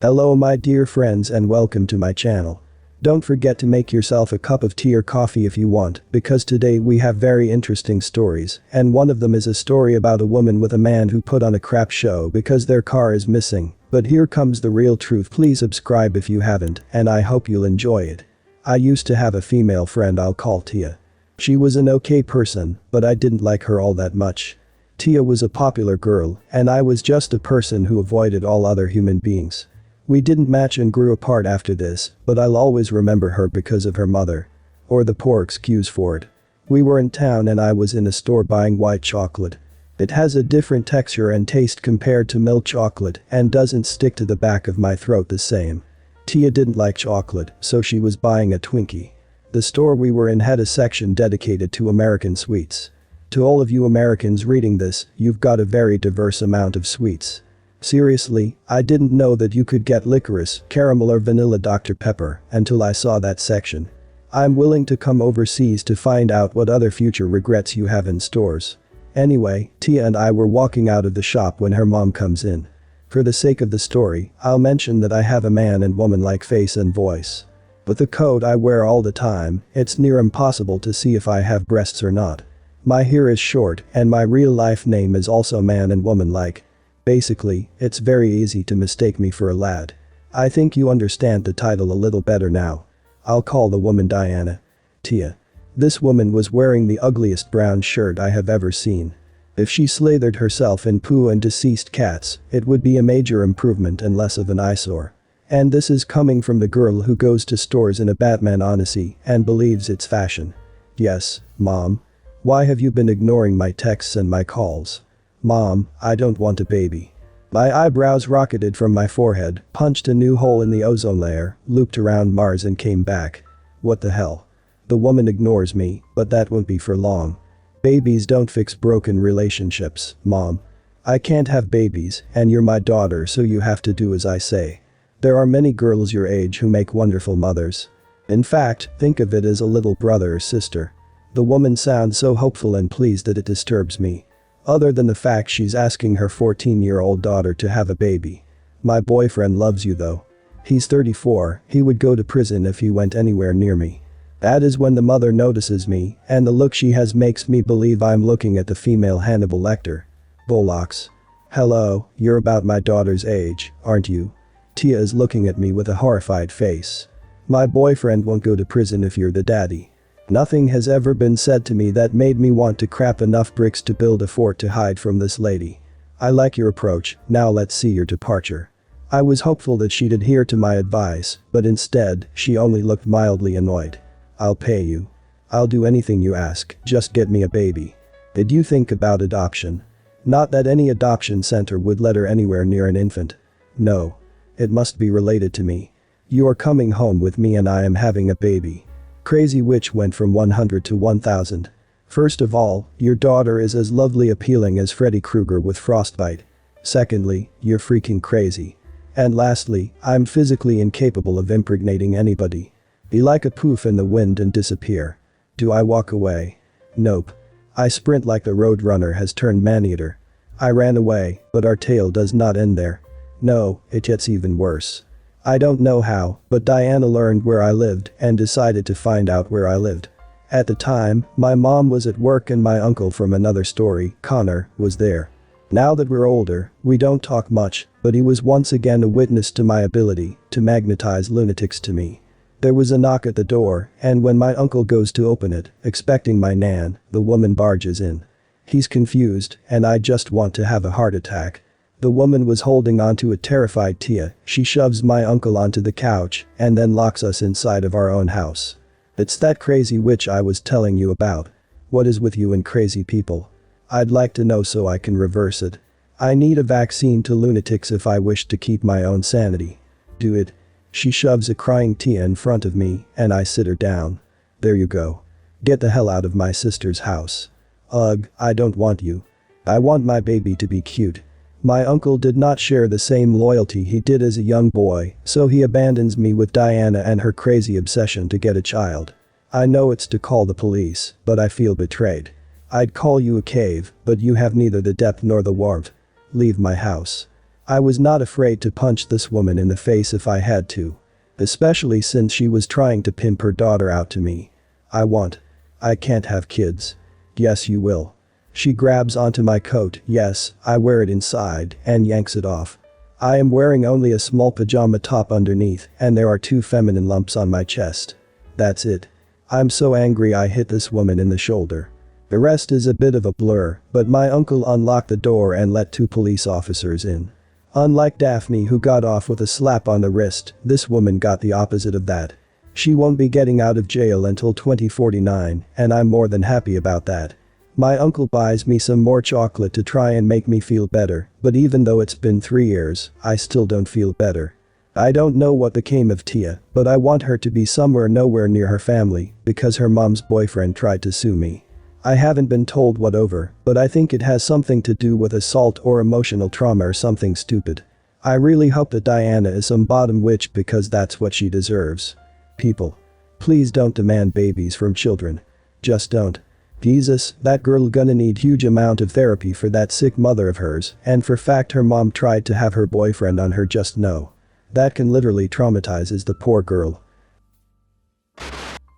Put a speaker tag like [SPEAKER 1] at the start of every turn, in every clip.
[SPEAKER 1] Hello my dear friends and welcome to my channel. Don't forget to make yourself a cup of tea or coffee if you want, because today we have very interesting stories, and one of them is a story about a woman with a man who put on a crap show because their car is missing. But here comes the real truth. Please subscribe if you haven't, and I hope you'll enjoy it. I used to have a female friend I'll call Tia. She was an okay person, but I didn't like her all that much. Tia was a popular girl, and I was just a person who avoided all other human beings. We didn't match and grew apart after this, but I'll always remember her because of her mother. Or the poor excuse for it. We were in town and I was in a store buying white chocolate. It has a different texture and taste compared to milk chocolate and doesn't stick to the back of my throat the same. Tia didn't like chocolate, so she was buying a Twinkie. The store we were in had a section dedicated to American sweets. To all of you Americans reading this, you've got a very diverse amount of sweets. Seriously, I didn't know that you could get licorice, caramel or vanilla Dr. Pepper until I saw that section. I'm willing to come overseas to find out what other future regrets you have in stores. Anyway, Tia and I were walking out of the shop when her mom comes in. For the sake of the story, I'll mention that I have a man and woman-like face and voice. With the coat I wear all the time, it's near impossible to see if I have breasts or not. My hair is short and my real-life name is also man and woman-like. Basically, it's very easy to mistake me for a lad. I think you understand the title a little better now. I'll call the woman Diana. Tia. This woman was wearing the ugliest brown shirt I have ever seen. If she slathered herself in poo and deceased cats, it would be a major improvement and less of an eyesore. And this is coming from the girl who goes to stores in a Batman Odyssey and believes it's fashion. Yes, Mom. Why have you been ignoring my texts and my calls? Mom, I don't want a baby. My eyebrows rocketed from my forehead, punched a new hole in the ozone layer, looped around Mars and came back. What the hell? The woman ignores me, but that won't be for long. Babies don't fix broken relationships, Mom. I can't have babies, and you're my daughter so you have to do as I say. There are many girls your age who make wonderful mothers. In fact, think of it as a little brother or sister. The woman sounds so hopeful and pleased that it disturbs me. Other than the fact she's asking her 14-year-old daughter to have a baby. My boyfriend loves you though. He's 34, he would go to prison if he went anywhere near me. That is when the mother notices me, and the look she has makes me believe I'm looking at the female Hannibal Lecter. Bullocks. Hello, you're about my daughter's age, aren't you? Tia is looking at me with a horrified face. My boyfriend won't go to prison if you're the daddy. Nothing has ever been said to me that made me want to crap enough bricks to build a fort to hide from this lady. I like your approach, now let's see your departure. I was hopeful that she'd adhere to my advice, but instead, she only looked mildly annoyed. I'll pay you. I'll do anything you ask, just get me a baby. Did you think about adoption? Not that any adoption center would let her anywhere near an infant. No. It must be related to me. You are coming home with me and I am having a baby. Crazy Witch went from 100 to 1000. First of all, your daughter is as lovely appealing as Freddy Krueger with frostbite. Secondly, you're freaking crazy. And lastly, I'm physically incapable of impregnating anybody. Be like a poof in the wind and disappear. Do I walk away? Nope. I sprint like the roadrunner has turned man-eater. I ran away, but our tale does not end there. No, it gets even worse. I don't know how, but Diana learned where I lived and decided to find out where I lived. At the time, my mom was at work and my uncle from another story, Connor, was there. Now that we're older, we don't talk much, but he was once again a witness to my ability to magnetize lunatics to me. There was a knock at the door, and when my uncle goes to open it, expecting my nan, the woman barges in. He's confused, and I just want to have a heart attack. The woman was holding onto a terrified Tia. She shoves my uncle onto the couch and then locks us inside of our own house. It's that crazy witch I was telling you about. What is with you and crazy people? I'd like to know so I can reverse it. I need a vaccine to lunatics if I wish to keep my own sanity. Do it. She shoves a crying Tia in front of me and I sit her down. There you go. Get the hell out of my sister's house. Ugh, I don't want you. I want my baby to be cute. My uncle did not share the same loyalty he did as a young boy, so he abandons me with Diana and her crazy obsession to get a child. I know it's to call the police, but I feel betrayed. I'd call you a cave, but you have neither the depth nor the warmth. Leave my house. I was not afraid to punch this woman in the face if I had to. Especially since she was trying to pimp her daughter out to me. I can't have kids. Yes, you will. She grabs onto my coat, yes, I wear it inside, and yanks it off. I am wearing only a small pajama top underneath, and there are 2 feminine lumps on my chest. That's it. I'm so angry I hit this woman in the shoulder. The rest is a bit of a blur, but my uncle unlocked the door and let 2 police officers in. Unlike Daphne, who got off with a slap on the wrist, this woman got the opposite of that. She won't be getting out of jail until 2049, and I'm more than happy about that. My uncle buys me some more chocolate to try and make me feel better, but even though it's been 3 years, I still don't feel better. I don't know what became of Tia, but I want her to be somewhere nowhere near her family, because her mom's boyfriend tried to sue me. I haven't been told what over, but I think it has something to do with assault or emotional trauma or something stupid. I really hope that Diana is some bottom witch because that's what she deserves. People. Please don't demand babies from children. Just don't. Jesus, that girl gonna need huge amount of therapy for that sick mother of hers, and for fact her mom tried to have her boyfriend on her just no. That can literally traumatizes the poor girl.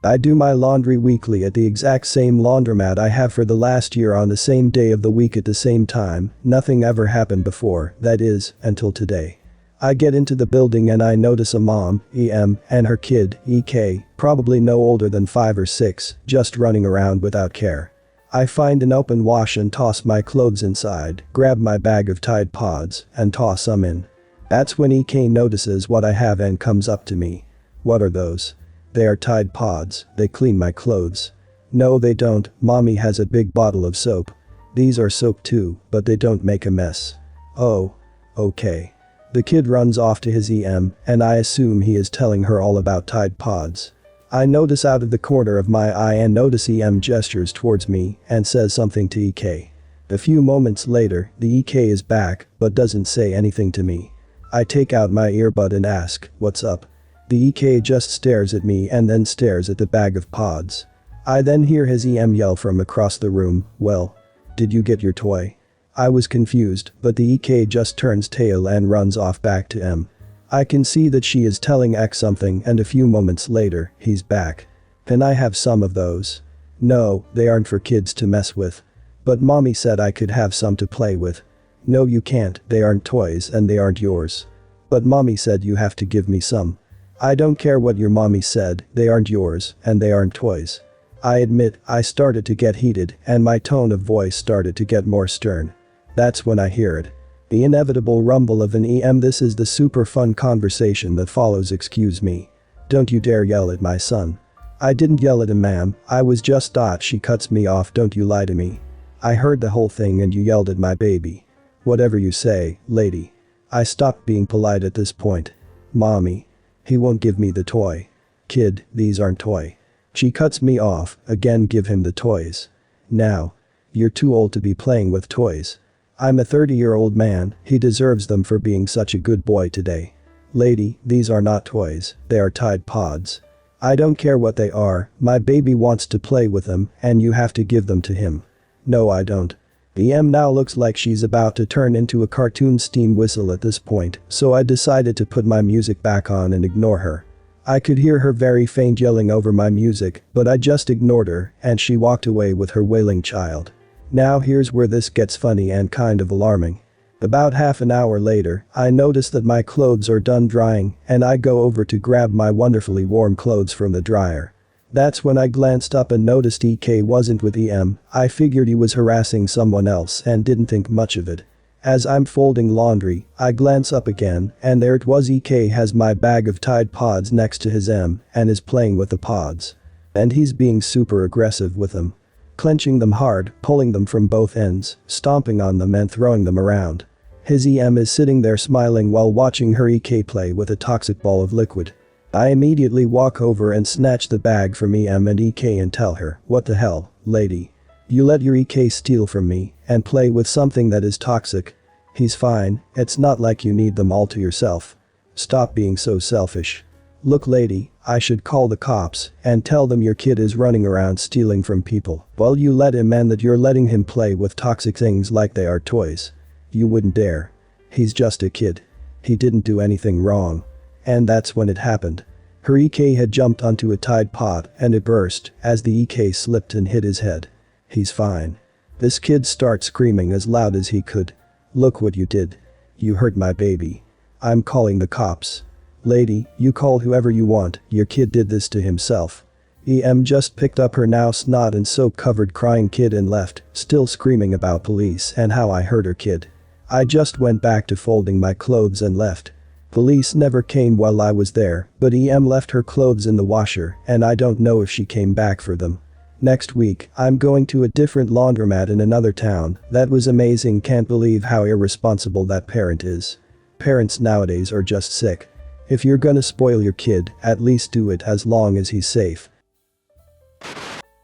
[SPEAKER 1] I do my laundry weekly at the exact same laundromat I have for the last year on the same day of the week at the same time, nothing ever happened before, that is, until today. I get into the building and I notice a mom, EM, and her kid, EK, probably no older than 5 or 6, just running around without care. I find an open wash and toss my clothes inside, grab my bag of Tide Pods, and toss some in. That's when EK notices what I have and comes up to me. What are those? They are Tide Pods, they clean my clothes. No they don't, mommy has a big bottle of soap. These are soap too, but they don't make a mess. Oh. Okay. The kid runs off to his EM, and I assume he is telling her all about Tide Pods. I notice out of the corner of my eye and notice EM gestures towards me and says something to EK. A few moments later, the EK is back, but doesn't say anything to me. I take out my earbud and ask, what's up? The EK just stares at me and then stares at the bag of pods. I then hear his EM yell from across the room, well, did you get your toy? I was confused, but the EK just turns tail and runs off back to M. I can see that she is telling X something and a few moments later, he's back. Can I have some of those? No, they aren't for kids to mess with. But mommy said I could have some to play with. No you can't, they aren't toys and they aren't yours. But mommy said you have to give me some. I don't care what your mommy said, they aren't yours, and they aren't toys. I admit, I started to get heated and my tone of voice started to get more stern. That's when I hear it. The inevitable rumble of an EM. This is the super fun conversation that follows. Excuse me. Don't you dare yell at my son. I didn't yell at him ma'am, I was just she cuts me off. Don't you lie to me. I heard the whole thing and you yelled at my baby. Whatever you say, lady. I stopped being polite at this point. Mommy. He won't give me the toy. Kid, these aren't toy. She cuts me off, again give him the toys. Now. You're too old to be playing with toys. I'm a 30-year-old man, he deserves them for being such a good boy today. Lady, these are not toys, they are Tide Pods. I don't care what they are, my baby wants to play with them and you have to give them to him. No I don't. EM now looks like she's about to turn into a cartoon steam whistle at this point, so I decided to put my music back on and ignore her. I could hear her very faint yelling over my music, but I just ignored her and she walked away with her wailing child. Now here's where this gets funny and kind of alarming. About half an hour later, I notice that my clothes are done drying and I go over to grab my wonderfully warm clothes from the dryer. That's when I glanced up and noticed EK wasn't with EM. I figured he was harassing someone else and didn't think much of it. As I'm folding laundry, I glance up again and there it was. EK has my bag of Tide Pods next to his M and is playing with the pods. And he's being super aggressive with them. Clenching them hard, pulling them from both ends, stomping on them and throwing them around. His EM is sitting there smiling while watching her EK play with a toxic ball of liquid. I immediately walk over and snatch the bag from EM and EK and tell her, what the hell, lady? You let your EK steal from me and play with something that is toxic. He's fine, it's not like you need them all to yourself. Stop being so selfish. Look lady, I should call the cops and tell them your kid is running around stealing from people. Well you let him and that you're letting him play with toxic things like they are toys. You wouldn't dare. He's just a kid. He didn't do anything wrong. And that's when it happened. Her EK had jumped onto a Tide Pod and it burst as the EK slipped and hit his head. He's fine. This kid starts screaming as loud as he could. Look what you did. You hurt my baby. I'm calling the cops. Lady, you call whoever you want, your kid did this to himself. EM just picked up her now snot and soap covered crying kid and left, still screaming about police and how I hurt her kid. I just went back to folding my clothes and left. Police never came while I was there, but EM left her clothes in the washer and I don't know if she came back for them. Next week, I'm going to a different laundromat in another town. That was amazing, can't believe how irresponsible that parent is. Parents nowadays are just sick. If you're gonna spoil your kid, at least do it as long as he's safe.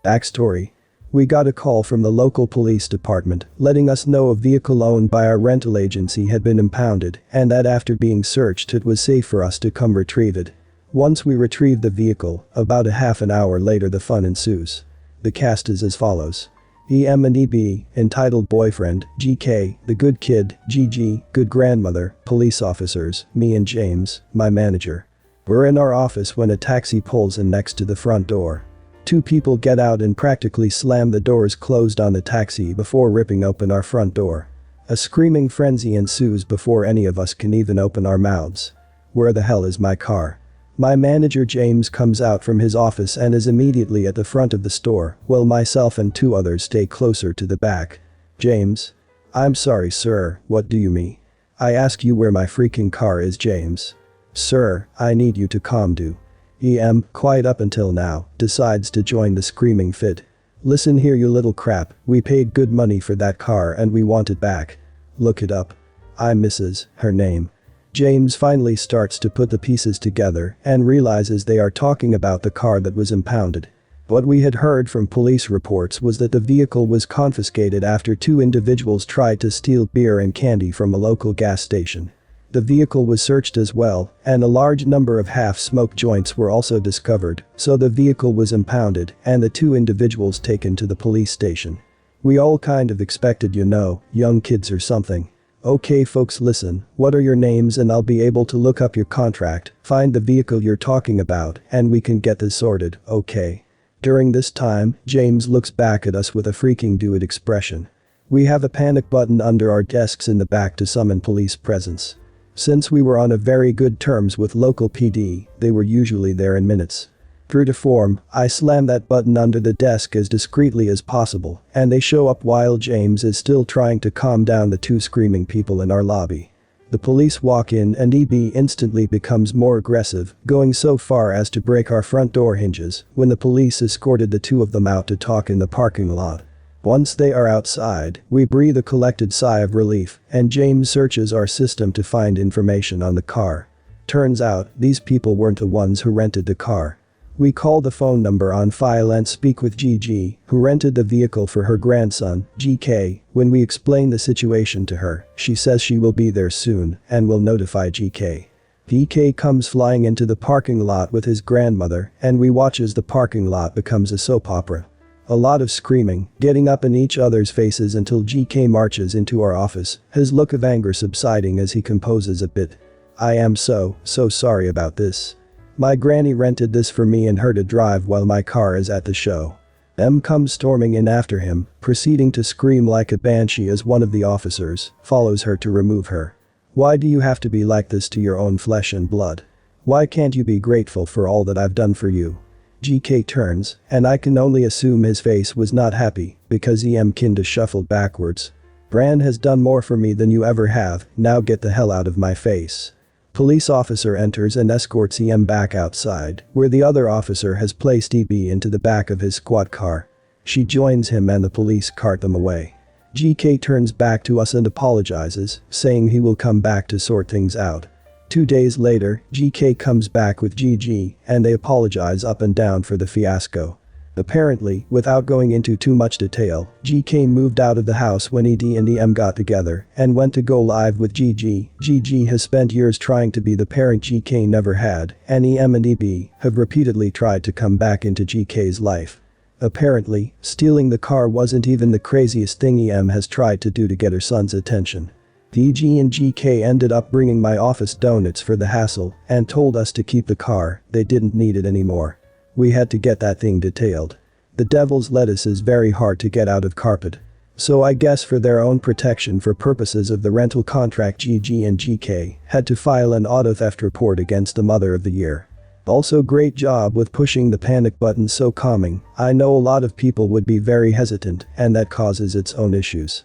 [SPEAKER 1] Backstory. We got a call from the local police department letting us know a vehicle owned by our rental agency had been impounded and that after being searched it was safe for us to come retrieve it. Once we retrieved the vehicle, about a half an hour later the fun ensues. The cast is as follows. EM and EB, entitled boyfriend, GK, the good kid, GG, good grandmother, police officers, me and James, my manager. We're in our office when a taxi pulls in next to the front door. Two people get out and practically slam the doors closed on the taxi before ripping open our front door. A screaming frenzy ensues before any of us can even open our mouths. Where the hell is my car? My manager James comes out from his office and is immediately at the front of the store, while myself and two others stay closer to the back. James. I'm sorry sir, what do you mean? I ask you where my freaking car is, James. Sir, I need you to calm down. EM, quiet up until now, decides to join the screaming fit. Listen here you little crap, we paid good money for that car and we want it back. Look it up. I'm Mrs. her name. James finally starts to put the pieces together and realizes they are talking about the car that was impounded. What we had heard from police reports was that the vehicle was confiscated after two individuals tried to steal beer and candy from a local gas station. The vehicle was searched as well, and a large number of half-smoked joints were also discovered, so the vehicle was impounded and the two individuals taken to the police station. We all kind of expected, you know, young kids or something. Okay folks, listen, what are your names and I'll be able to look up your contract, find the vehicle you're talking about, and we can get this sorted, okay? During this time, James looks back at us with a freaking do it expression. We have a panic button under our desks in the back to summon police presence. Since we were on a very good terms with local PD, they were usually there in minutes. True to form, I slam that button under the desk as discreetly as possible, and they show up while James is still trying to calm down the two screaming people in our lobby. The police walk in and EB instantly becomes more aggressive, going so far as to break our front door hinges when the police escorted the two of them out to talk in the parking lot. Once they are outside, we breathe a collected sigh of relief, and James searches our system to find information on the car. Turns out, these people weren't the ones who rented the car. We call the phone number on file and speak with GG, who rented the vehicle for her grandson, GK. When we explain the situation to her, she says she will be there soon and will notify GK. GK comes flying into the parking lot with his grandmother, and we watch as the parking lot becomes a soap opera. A lot of screaming, getting up in each other's faces until GK marches into our office, his look of anger subsiding as he composes a bit. I am so sorry about this. My granny rented this for me and her to drive while my car is at the show. M comes storming in after him, proceeding to scream like a banshee as one of the officers follows her to remove her. Why do you have to be like this to your own flesh and blood? Why can't you be grateful for all that I've done for you? GK turns, and I can only assume his face was not happy, because EM kinda shuffled backwards. Bran has done more for me than you ever have, now get the hell out of my face. Police officer enters and escorts EM back outside, where the other officer has placed EB into the back of his squad car. She joins him and the police cart them away. GK turns back to us and apologizes, saying he will come back to sort things out. 2 days later, GK comes back with GG, and they apologize up and down for the fiasco. Apparently, without going into too much detail, GK moved out of the house when ED and EM got together and went to go live with GG. GG has spent years trying to be the parent GK never had, and EM and EB have repeatedly tried to come back into GK's life. Apparently, stealing the car wasn't even the craziest thing EM has tried to do to get her son's attention. DG and GK ended up bringing my office donuts for the hassle and told us to keep the car, they didn't need it anymore. We had to get that thing detailed. The devil's lettuce is very hard to get out of carpet. So I guess for their own protection for purposes of the rental contract, GG and GK had to file an auto theft report against the mother of the year. Also, great job with pushing the panic button so calming. I know a lot of people would be very hesitant and that causes its own issues.